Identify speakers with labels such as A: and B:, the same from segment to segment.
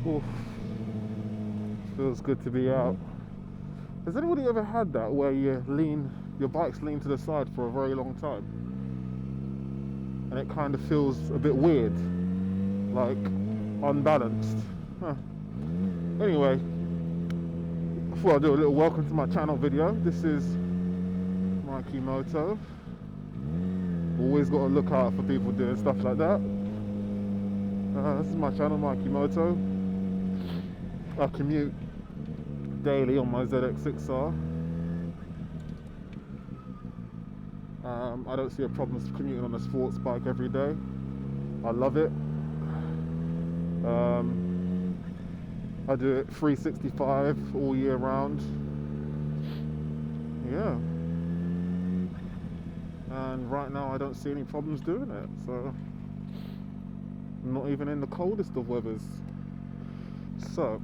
A: Oof. Feels good to be out. Has anybody ever had that where your bike's lean to the side for a very long time? And it kind of feels a bit weird, like unbalanced. Huh. Anyway, before I do a little welcome to my channel video, this is MIKE-E-MOTO. Always got to look out for people doing stuff like that. This is my channel, MIKE-E-MOTO. I commute daily on my ZX6R. I don't see a problem commuting on a sports bike every day. I love it. I do it 365 all year round. Yeah. And right now I don't see any problems doing it. So, not even in the coldest of weathers. So,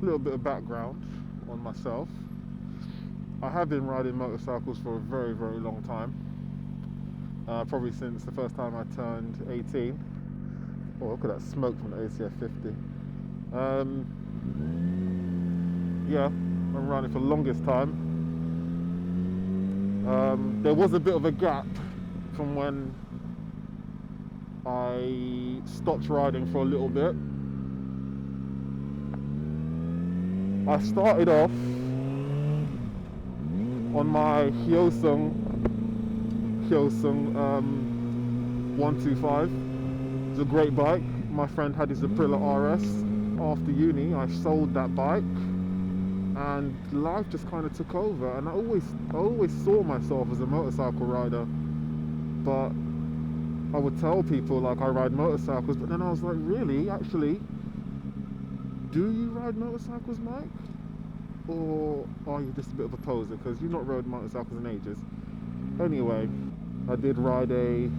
A: a little bit of background on myself. I have been riding motorcycles for a very, very long time. Probably since the first time I turned 18. Oh, look at that smoke from the ACF 50. Yeah, I'm riding for the longest time. There was a bit of a gap from when I stopped riding for a little bit. I started off on my Hyosung 125. It's a great bike. My friend had his Aprilia RS. After uni, I sold that bike, and life just kind of took over. And I always saw myself as a motorcycle rider, but I would tell people like I ride motorcycles. But then I was like, really, actually, do you ride motorcycles, Mike? Or are you just a bit of a poser because you've not rode motorcycles in ages? Anyway, I did ride a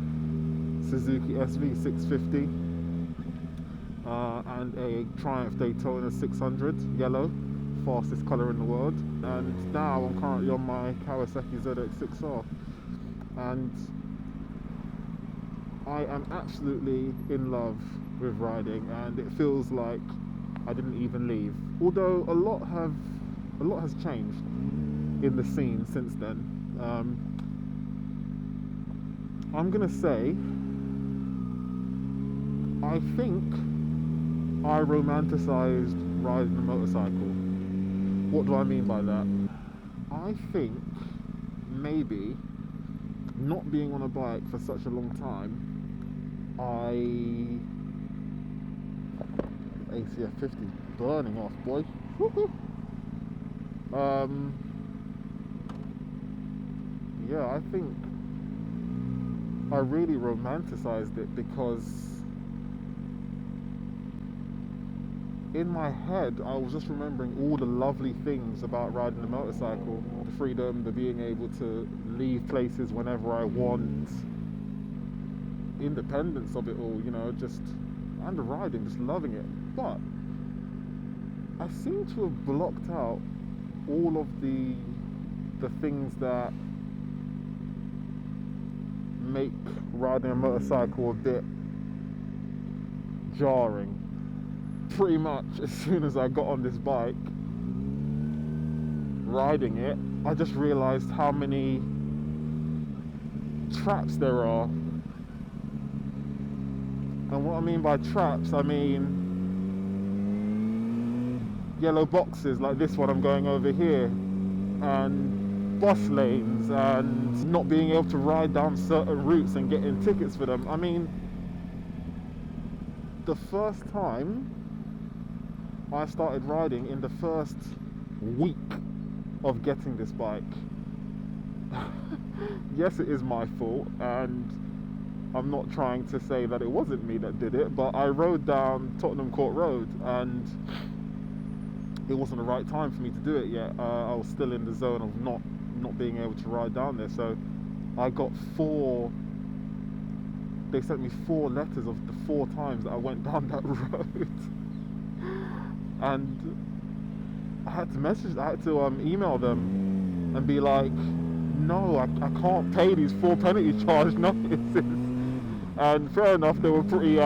A: Suzuki SV 650 and a Triumph Daytona 600 yellow, fastest colour in the world. And now I'm currently on my Kawasaki ZX6R, and I am absolutely in love with riding, and it feels like I didn't even leave. Although a lot has changed in the scene since then. I'm gonna say I think I romanticized riding a motorcycle. What do I mean by that? I think maybe not being on a bike for such a long time, ACF 50 burning off, boy. Yeah, I think I really romanticized it because in my head I was just remembering all the lovely things about riding a motorcycle. The freedom, the being able to leave places whenever I want, independence of it all, you know, just, and the riding, just loving it. But I seem to have blocked out all of the things that make riding a motorcycle a bit jarring. Pretty much as soon as I got on this bike, riding it, I just realized how many traps there are. And what I mean by traps, I mean yellow boxes like this one I'm going over here, and bus lanes, and not being able to ride down certain routes and getting tickets for them. I mean, the first time I started riding, in the first week of getting this bike, yes, it is my fault, and I'm not trying to say that it wasn't me that did it, but I rode down Tottenham Court Road, and it wasn't the right time for me to do it yet. I was still in the zone of not being able to ride down there, so I got they sent me 4 letters of the 4 times that I went down that road. And I had to email them and be like, no, I can't pay these 4 penalty charge notices. And fair enough, they were pretty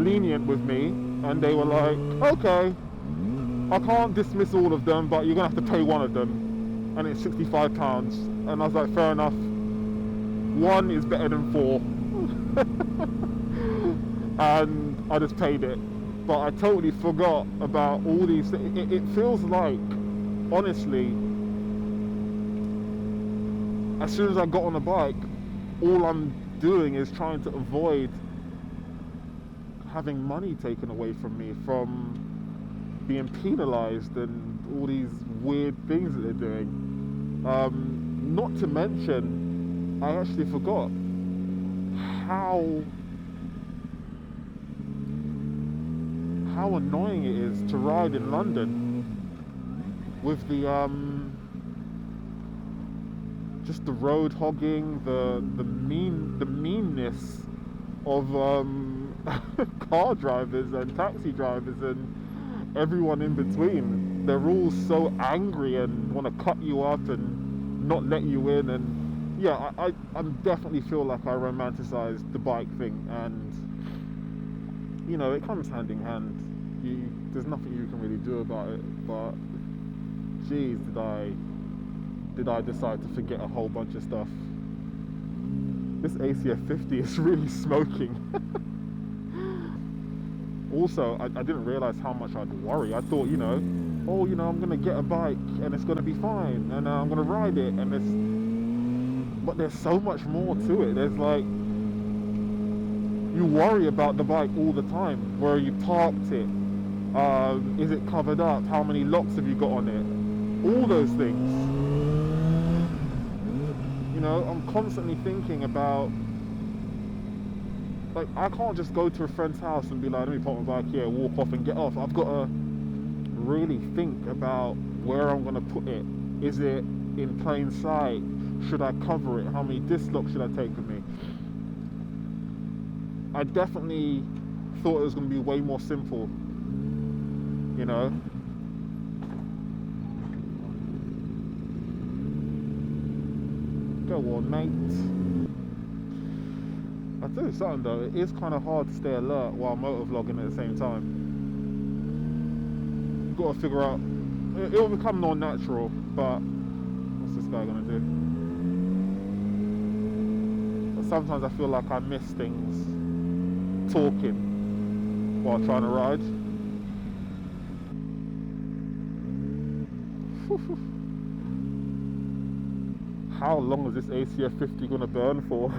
A: lenient with me. and they were like, okay, I can't dismiss all of them, but you're gonna have to pay one of them, and it's £65. And I was like, fair enough, one is better than four. And I just paid it. But I totally forgot about all these things. It feels like, honestly, as soon as I got on a bike, all I'm doing is trying to avoid having money taken away from me, from being penalized and all these weird things that they're doing. Not to mention, I actually forgot how annoying it is to ride in London with the just the road hogging, the meanness of car drivers and taxi drivers and everyone in between. They're all so angry and want to cut you up and not let you in. And yeah, I definitely feel like I romanticized the bike thing, and you know, it comes hand in hand. There's nothing you can really do about it, but geez, did I decide to forget a whole bunch of stuff. This ACF 50 is really smoking. Also, I didn't realize how much I'd worry. I thought, you know, I'm gonna get a bike and it's gonna be fine, and I'm gonna ride it, and but there's so much more to it. There's like, you worry about the bike all the time. Where you parked it? Is it covered up? How many locks have you got on it? All those things. You know, I'm constantly thinking about, like, I can't just go to a friend's house and be like, let me park my bike here, walk off and get off. I've got to really think about where I'm going to put it. Is it in plain sight? Should I cover it? How many disc locks should I take with me? I definitely thought it was going to be way more simple, you know. Go on, mate. I'll tell you something though, it is kind of hard to stay alert while motovlogging at the same time. You've got to figure out, it'll become more natural, but what's this guy going to do? But sometimes I feel like I miss things talking while trying to ride. How long is this ACF 50 gonna burn for?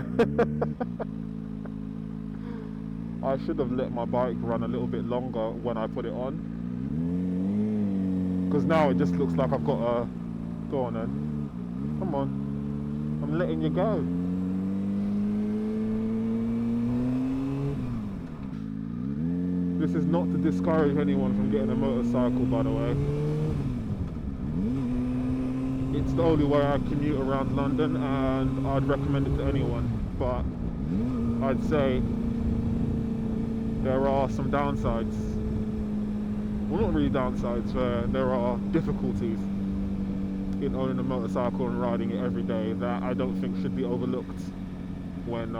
A: I should have let my bike run a little bit longer when I put it on, because now it just looks like I've got a... Go on then, come on, I'm letting you go. This is not to discourage anyone from getting a motorcycle, by the way. It's the only way I commute around London, and I'd recommend it to anyone, but I'd say there are some downsides. Well, not really downsides, there are difficulties in owning a motorcycle and riding it every day that I don't think should be overlooked when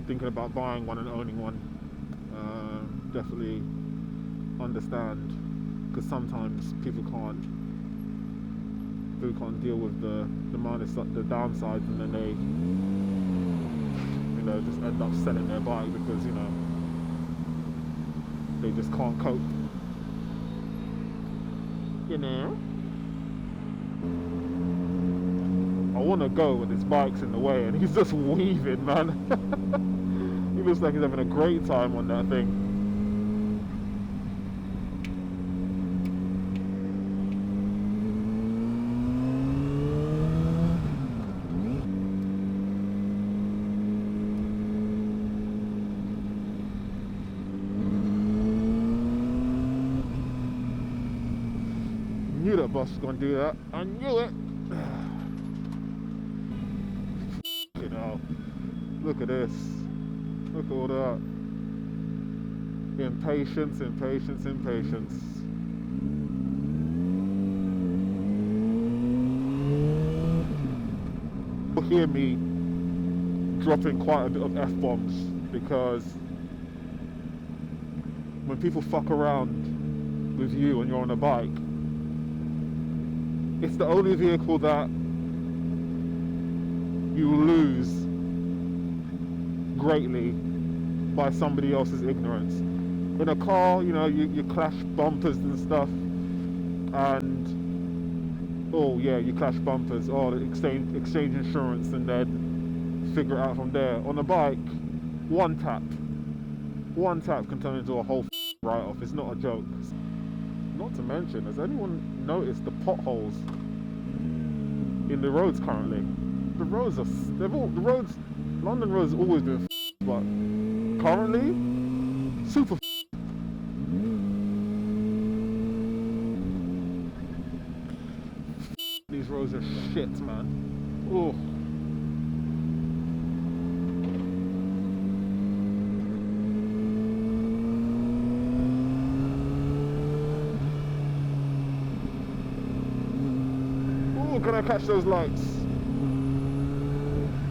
A: thinking about buying one and owning one. Definitely understand, because sometimes people can't deal with the downsides, and then they, you know, just end up selling their bike because, you know, they just can't cope, you know. I want to go, but his bike's in the way and he's just weaving, man. He looks like he's having a great time on that thing. Knew that boss was going to do that. I knew it. You know, look at this. Look at all that. Impatience, impatience, impatience. You'll hear me dropping quite a bit of F-bombs because when people fuck around with you when you're on a bike, it's the only vehicle that you lose greatly by somebody else's ignorance. In a car, you know, you clash bumpers and stuff, and oh yeah, you clash bumpers, oh, exchange insurance, and then figure it out from there. On a bike, one tap can turn into a whole write-off. It's not a joke. Not to mention, has anyone noticed the potholes in the roads currently? The roads are, London roads have always been but currently, super these roads are shit, man. Oh. Oh, can I catch those lights?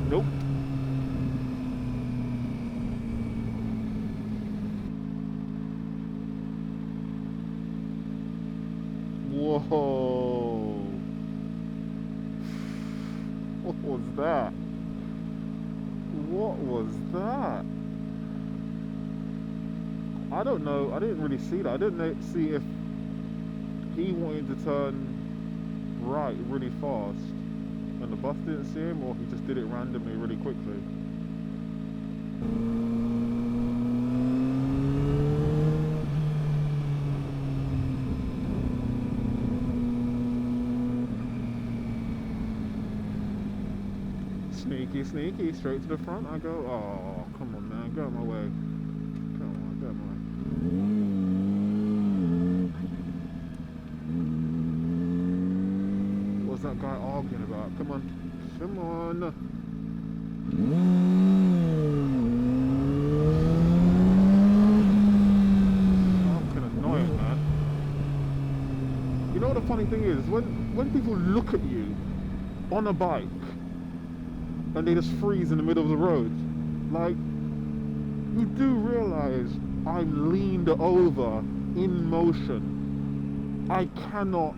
A: Nope. Whoa. What was that? What was that? I don't know. I didn't really see that. I didn't see if he wanted to turn right really fast and the bus didn't see him, or he just did it randomly really quickly. Sneaky, straight to the front. I go, oh, come on, man, get out of my way. Come on, get out of my way. What's that guy arguing about? Come on. Fucking annoying, man. You know what the funny thing is? When people look at you on a bike, and they just freeze in the middle of the road, like, you do realize I'm leaned over in motion. I cannot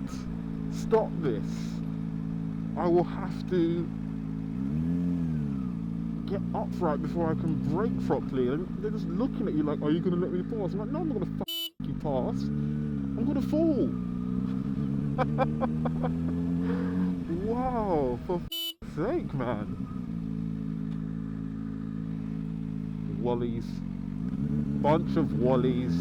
A: stop this. I will have to get upright before I can brake properly. And they're just looking at you like, are you going to let me pass? I'm like, no, I'm not going to you pass. I'm going to fall. Wow, for sake, man. Wallies, bunch of wallies.